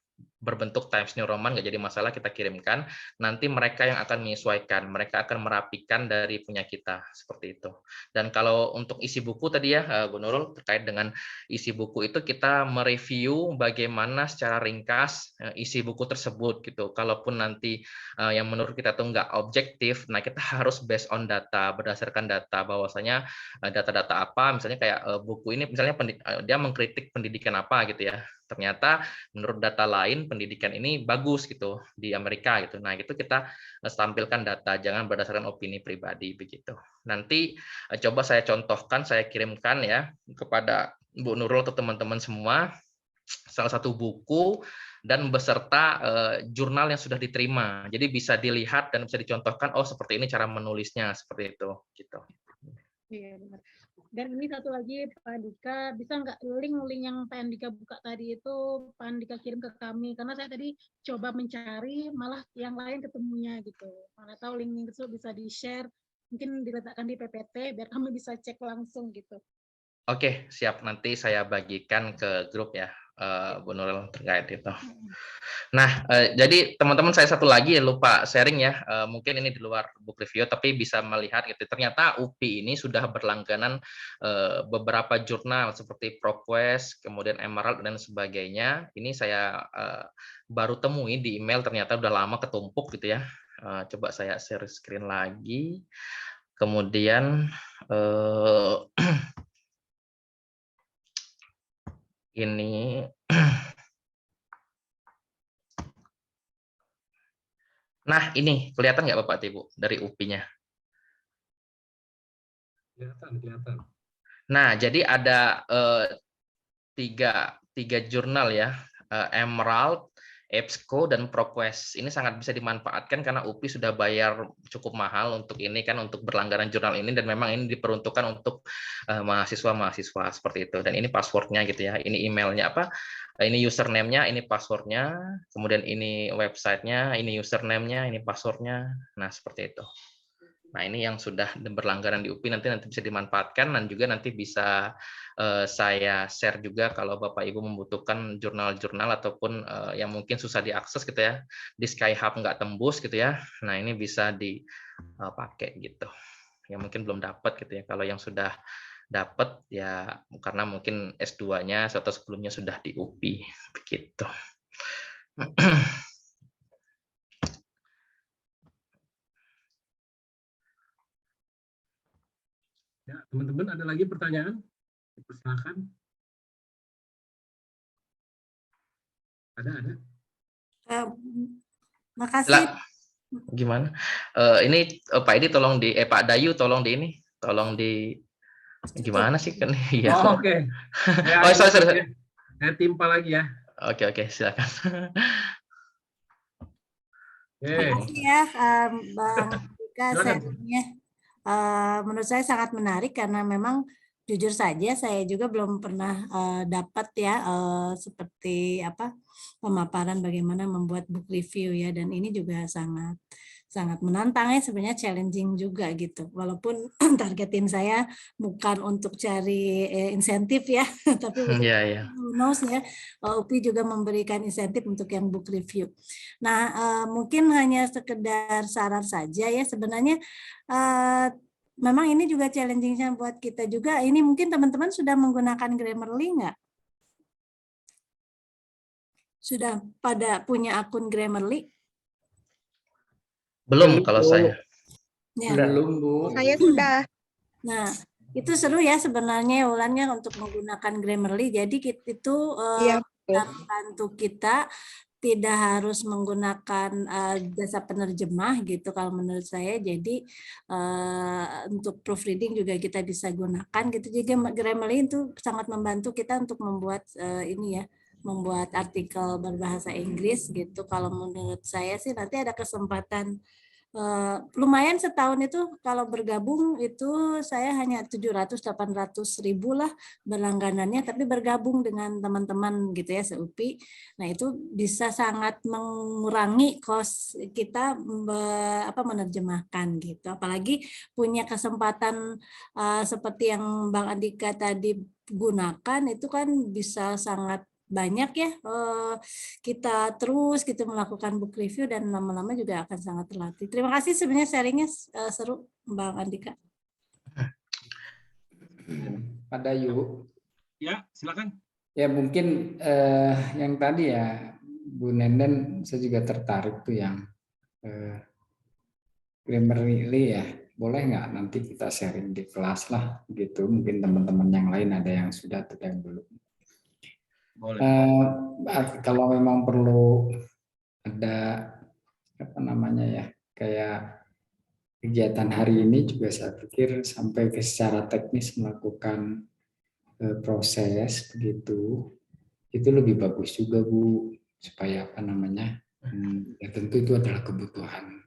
berbentuk Times New Roman, nggak jadi masalah, kita kirimkan, nanti mereka yang akan menyesuaikan, mereka akan merapikan dari punya kita, seperti itu. Dan kalau untuk isi buku tadi ya, Bu Nurul, terkait dengan isi buku itu kita mereview bagaimana secara ringkas isi buku tersebut gitu. Kalaupun nanti yang menurut kita tuh nggak objektif, nah kita harus based on data, berdasarkan data, bahwasanya data-data apa, misalnya kayak buku ini, misalnya dia mengkritik pendidikan apa gitu ya, ternyata menurut data lain pendidikan ini bagus gitu di Amerika gitu. Nah, itu kita tampilkan data, jangan berdasarkan opini pribadi begitu. Nanti coba saya contohkan, saya kirimkan ya kepada Bu Nurul, ke teman-teman semua, salah satu buku dan beserta jurnal yang sudah diterima. Jadi bisa dilihat dan bisa dicontohkan, oh seperti ini cara menulisnya, seperti itu gitu. Iya, benar. Dan ini satu lagi Pak Andika, bisa nggak link yang Pak Andika buka tadi itu Pak Andika kirim ke kami, karena saya tadi coba mencari malah yang lain ketemunya gitu. Mana tahu link itu bisa di-share, mungkin diletakkan di PPT biar kami bisa cek langsung gitu. Oke, siap, nanti saya bagikan ke grup ya, Bu Nurul, terkait itu. Nah, jadi teman-teman, saya satu lagi lupa sharing ya, mungkin ini di luar book review, tapi bisa melihat gitu. Ternyata UPI ini sudah berlangganan beberapa jurnal seperti ProQuest, kemudian Emerald dan sebagainya. Ini saya baru temui di email, ternyata udah lama ketumpuk gitu ya. Coba saya share screen lagi. Kemudian ini nah, ini kelihatan nggak Bapak Ibu dari UPI-nya? Kelihatan. Nah, jadi ada tiga jurnal ya, Emerald, EBSCO, dan ProQuest. Ini sangat bisa dimanfaatkan karena UPI sudah bayar cukup mahal untuk ini kan, untuk berlangganan jurnal ini, dan memang ini diperuntukkan untuk mahasiswa-mahasiswa seperti itu. Dan ini passwordnya gitu ya, ini emailnya ini username-nya, ini passwordnya, kemudian ini websitenya, ini username-nya, ini passwordnya. Nah, seperti itu. Nah, ini yang sudah berlangganan di UPI, nanti bisa dimanfaatkan, dan juga nanti bisa saya share juga kalau Bapak Ibu membutuhkan jurnal-jurnal ataupun yang mungkin susah diakses gitu ya, di Skyhub nggak tembus gitu ya. Nah, ini bisa dipakai gitu. Yang mungkin belum dapat gitu ya. Kalau yang sudah dapat ya karena mungkin S2-nya atau sebelumnya sudah di UPI begitu. Ya, teman-teman ada lagi pertanyaan? Silakan. Ada. Makasih. Gimana? Ini Pak Edi tolong Pak Dayu tolong gimana sih kan? Iya. Oh, oke. Oh, sorry. Saya timpa lagi ya. Oke, silakan. Makasih ya, Bang Dika, sharingnya. Menurut saya sangat menarik karena memang jujur saja saya juga belum pernah dapat ya seperti apa pemaparan bagaimana membuat book review ya, dan ini juga sangat menantang ya, sebenarnya challenging juga gitu. Walaupun targetin saya bukan untuk cari insentif ya, tapi who knows ya, UPI juga memberikan insentif untuk yang book review. Nah, mungkin hanya sekedar saran saja ya, sebenarnya memang ini juga challenging-nya buat kita juga. Ini mungkin teman-teman sudah menggunakan Grammarly nggak? Sudah pada punya akun Grammarly? Belum kalau saya. Ya. Belum, Bu. Saya sudah. Nah, itu seru ya sebenarnya ulannya untuk menggunakan Grammarly. Jadi itu membantu kita tidak harus menggunakan jasa penerjemah gitu kalau menurut saya. Jadi untuk proofreading juga kita bisa gunakan gitu. Jadi Grammarly itu sangat membantu kita untuk membuat membuat artikel berbahasa Inggris gitu. Kalau menurut saya sih nanti ada kesempatan lumayan setahun itu kalau bergabung itu saya hanya 700-800 ribu lah berlangganannya, tapi bergabung dengan teman-teman gitu ya se-UPI. Nah itu bisa sangat mengurangi kos kita menerjemahkan gitu. Apalagi punya kesempatan seperti yang Bang Andika tadi gunakan itu kan bisa sangat banyak ya kita terus gitu melakukan book review dan lama-lama juga akan sangat terlatih. Terima kasih sebenarnya sharingnya seru Bang Andika. Pak Dayu. Ya, silakan. Ya mungkin yang tadi ya Bu Nenden saya juga tertarik tuh yang Grammarly ya. Boleh nggak nanti kita sharing di kelas lah gitu. Mungkin teman-teman yang lain ada yang sudah atau yang belum. Kalau memang perlu ada kayak kegiatan hari ini juga saya pikir sampai ke secara teknis melakukan proses begitu itu lebih bagus juga Bu, supaya ya tentu itu adalah kebutuhan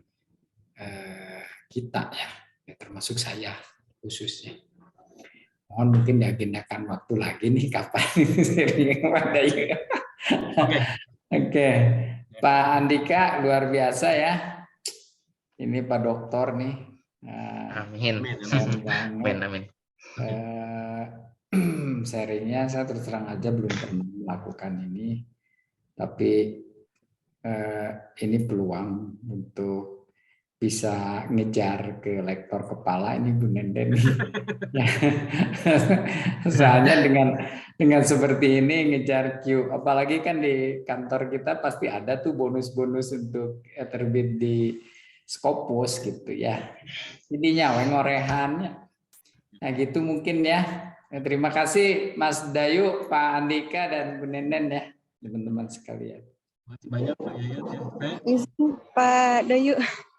kita ya termasuk saya khususnya. Mohon mungkin diagendakan waktu lagi nih kapan Oke. Pak Andika luar biasa ya. Ini Pak Doktor nih. Amin. Sharingnya saya terus terang aja belum pernah melakukan ini, tapi ini peluang untuk bisa ngejar ke lektor kepala ini Bu Nenden. Soalnya dengan seperti ini ngejar Q, apalagi kan di kantor kita pasti ada tuh bonus-bonus untuk terbit di Scopus gitu ya. Jadinya ngorehannya. Nah gitu mungkin ya. Terima kasih Mas Dayu, Pak Andika dan Bu Nenden ya, teman-teman sekalian. Banyak Pak Yayat ya. Pak Dayu.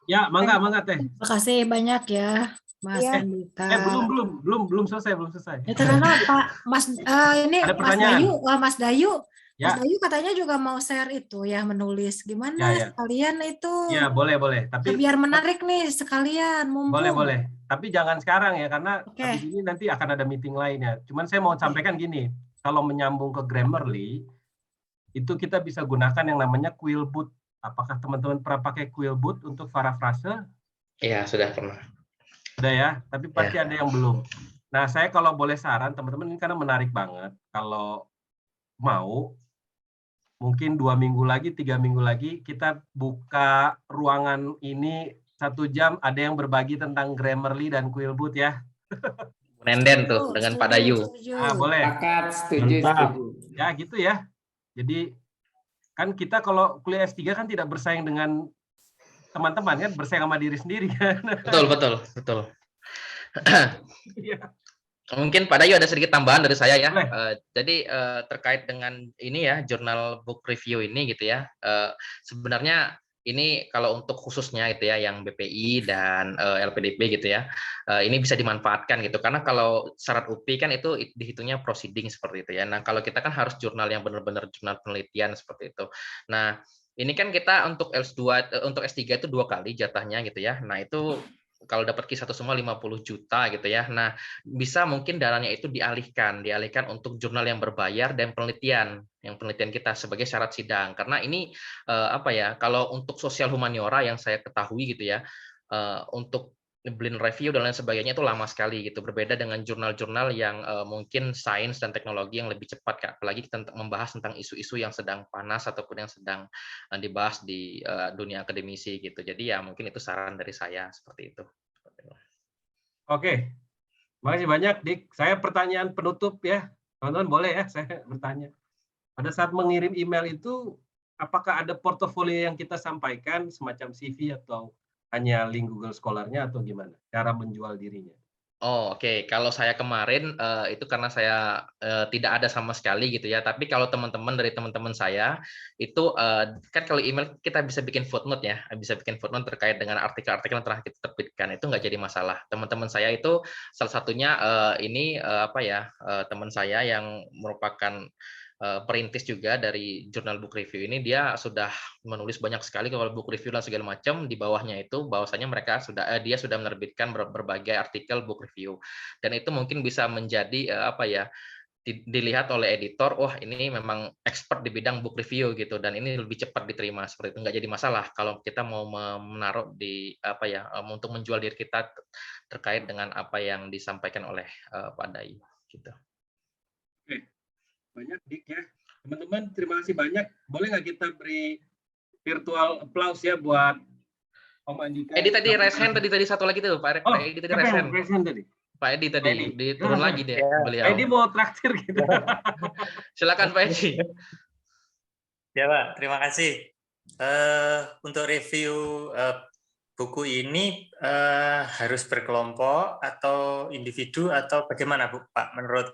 Ya, mangga Teh. Terima kasih banyak ya Mas Andika. Belum selesai. Ya ternyata Pak Mas ini ada Mas Dayu. Ya. Mas Dayu katanya juga mau share itu ya, menulis gimana sekalian itu. Ya, boleh. Tapi biar menarik nih sekalian mumpung. Boleh. Tapi jangan sekarang ya, karena habis ini nanti akan ada meeting lainnya. Cuman saya mau sampaikan gini, kalau menyambung ke Grammarly, itu kita bisa gunakan yang namanya Quillboot. Apakah teman-teman pernah pakai Quillboot untuk parafrase? Iya, sudah pernah. Sudah ya, tapi pasti ada yang belum. Nah, saya kalau boleh saran, teman-teman ini karena menarik banget. Kalau mau, mungkin 2 minggu lagi, 3 minggu lagi, kita buka ruangan ini 1 jam, ada yang berbagi tentang Grammarly dan Quillboot ya. Nenden tuh, dengan Pak Dayu. Boleh. Setuju. Ya, gitu ya. Jadi, kan kita kalau kuliah S3 kan tidak bersaing dengan teman-teman kan, bersaing sama diri sendiri kan. Betul. Mungkin Pak Dayu ada sedikit tambahan dari saya ya. Jadi terkait dengan ini ya, jurnal book review ini gitu ya. Sebenarnya ini kalau untuk khususnya itu ya, yang BPI dan LPDP gitu ya, ini bisa dimanfaatkan gitu. Karena kalau syarat UPI kan itu dihitungnya proceeding seperti itu ya. Nah kalau kita kan harus jurnal yang benar-benar jurnal penelitian seperti itu. Nah ini kan kita untuk S2, untuk S3 itu 2 kali jatahnya gitu ya. Nah itu kalau dapat Q1 semua 50 juta gitu ya. Nah, bisa mungkin dananya itu dialihkan untuk jurnal yang berbayar dan penelitian kita sebagai syarat sidang. Karena ini apa ya? Kalau untuk sosial humaniora yang saya ketahui gitu ya, untuk blind review dan lain sebagainya itu lama sekali gitu. Berbeda dengan jurnal-jurnal yang mungkin sains dan teknologi yang lebih cepat, Kak. Apalagi kita membahas tentang isu-isu yang sedang panas ataupun yang sedang dibahas di dunia akademisi gitu. Jadi ya mungkin itu saran dari saya seperti itu. Oke, makasih banyak Dik. Saya pertanyaan penutup ya, teman-teman boleh ya saya bertanya. Pada saat mengirim email itu, apakah ada portofolio yang kita sampaikan semacam CV atau hanya link Google Scholar-nya atau gimana cara menjual dirinya? Oh, oke. Kalau saya kemarin itu karena saya tidak ada sama sekali gitu ya. Tapi kalau teman-teman dari teman-teman saya itu kan kalau email kita bisa bikin footnote ya, bisa bikin footnote terkait dengan artikel-artikel yang telah kita terbitkan, itu nggak jadi masalah. Teman-teman saya itu salah satunya ini apa ya, teman saya yang merupakan perintis juga dari jurnal book review ini, dia sudah menulis banyak sekali kalau book review dan segala macam. Di bawahnya itu bahwasanya dia sudah menerbitkan berbagai artikel book review, dan itu mungkin bisa menjadi apa ya, dilihat oleh editor, wah ini memang expert di bidang book review gitu, dan ini lebih cepat diterima seperti itu. Nggak jadi masalah kalau kita mau menaruh di apa ya, untuk menjual diri kita terkait dengan apa yang disampaikan oleh Pak Dayu gitu. Oke, banyak Dik ya. Teman-teman terima kasih banyak. Boleh nggak kita beri virtual applause ya buat Om Andika? Edi tadi raise hand tadi satu lagi tuh Pak Edi tadi raise hand tadi. Pak Edi tadi turun lagi deh beliau. Edi mau traktir gitu. Silakan Pak Edi. Ya Pak, terima kasih. Untuk review buku ini harus berkelompok atau individu atau bagaimana Bu Pak menurut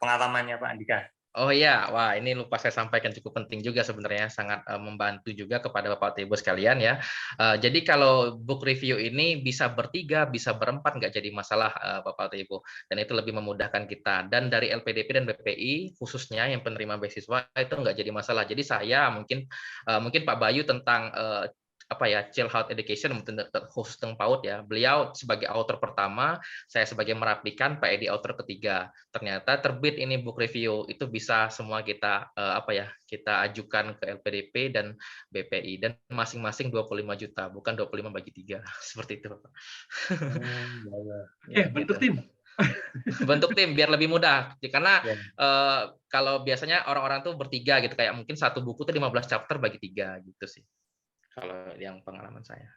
pengalamannya Pak Andika? Oh iya, wah ini lupa saya sampaikan, cukup penting juga sebenarnya, sangat membantu juga kepada Bapak Ibu sekalian ya. Jadi kalau book review ini bisa bertiga, bisa berempat, nggak jadi masalah Bapak Ibu, dan itu lebih memudahkan kita. Dan dari LPDP dan BPI khususnya yang penerima beasiswa itu nggak jadi masalah. Jadi saya mungkin Pak Bayu tentang apa ya, Childhood Education khusus tentang PAUD ya, beliau sebagai author pertama, saya sebagai merapikan, Pak Edi author ketiga. Ternyata terbit ini book review itu bisa semua kita apa ya, kita ajukan ke LPDP dan BPI, dan masing-masing 25 juta, bukan 25 bagi 3 seperti itu Bapak. Bentuk tim. Bentuk tim biar lebih mudah, karena kalau biasanya orang-orang tuh bertiga gitu, kayak mungkin satu buku tuh 15 chapter bagi 3 gitu sih. Kalau yang pengalaman saya.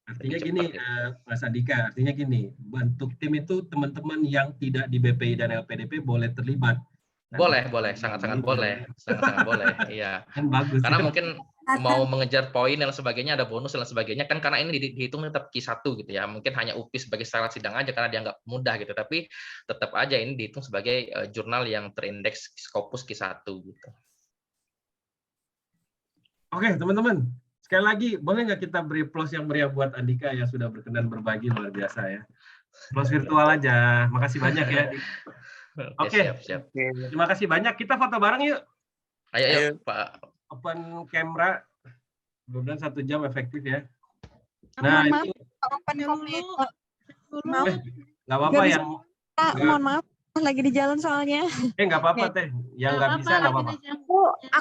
Artinya gini, Mas Andika, artinya gini, bentuk tim itu teman-teman yang tidak di BPI dan LPDP boleh terlibat. Boleh, sangat-sangat boleh, sangat-sangat boleh, iya. Kan bagus. Karena mungkin mau mengejar poin dan sebagainya, ada bonus dan sebagainya, kan karena ini dihitung tetap Q1 gitu ya. Mungkin hanya UPI sebagai syarat sidang aja karena dianggap mudah gitu, tapi tetap aja ini dihitung sebagai jurnal yang terindeks Scopus Q1 gitu. Oke, teman-teman. Sekali lagi, boleh nggak kita beri applause yang meriah buat Andika yang sudah berkenan berbagi, luar biasa ya. Applause virtual aja. Makasih banyak ya. Oke, siap. Terima kasih banyak. Kita foto bareng yuk. Ayo Pak. Open camera. Mudah-mudahan 1 jam efektif ya. Nah, itu. Open complete. Nggak apa-apa yang. Mohon maaf, lagi di jalan soalnya. Nggak apa-apa Teh. Yang nggak bisa nggak apa-apa.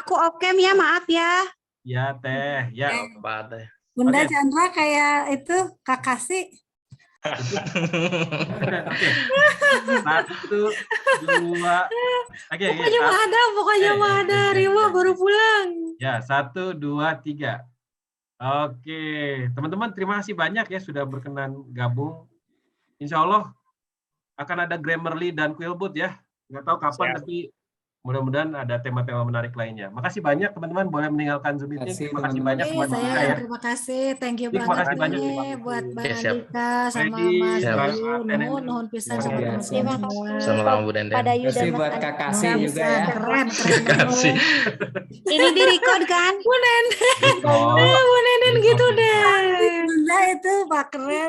Aku off cam ya, maaf ya. Ya Teh, ya. Apa Teh? Bunda Chandra kayak itu Kakasi. Oke. 1, 2. Oke. Pokoknya mah ada. Rima baru pulang. Ya, 1, 2, 3. Oke, teman-teman terima kasih banyak ya sudah berkenan gabung. Insya Allah akan ada Grammarly dan Quillbot ya. Nggak tahu kapan, tapi Mudah-mudahan ada tema-tema menarik lainnya. Makasih banyak teman-teman, boleh meninggalkan Zoom meeting. Terima kasih banyak buat saya Dika ya. terima kasih, thank you Terima kasih banget banyak. nih buat Bang Oke, siap. Andika sama Freddy, Mas siap. Bayu, nuhun pisan sama Luar teman-teman biasa. semua. Sama-sama Bu Denden. Pada Yu Terima dan kasih Mas buat Andi. Kak Kasih juga ya. Keren Kasih. Ini di record kan? Bu Nenen Oh. gitu deh. Bunda itu Pak keren.